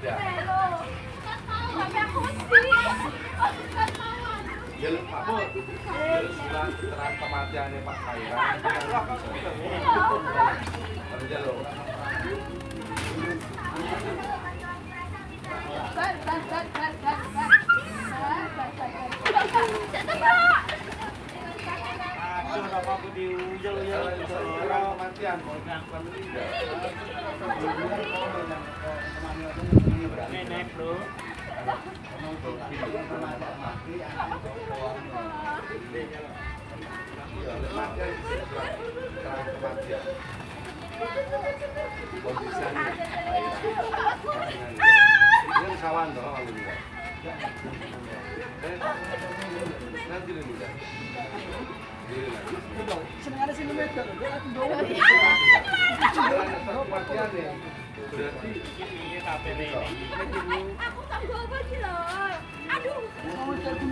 Ya. Ya, apa? Jelas terang kematiannya Pak Khairan. Kerja loh. Kenapa aku diujel ya? Terang kematian, bukan meninggal. Nenek bro. Ini kawan toh kalau juga. Nanti dulu ya. Sengaja sini meter, berarti Ini kafe ini. Aku tak bawa sih loh. Aduh. mau cari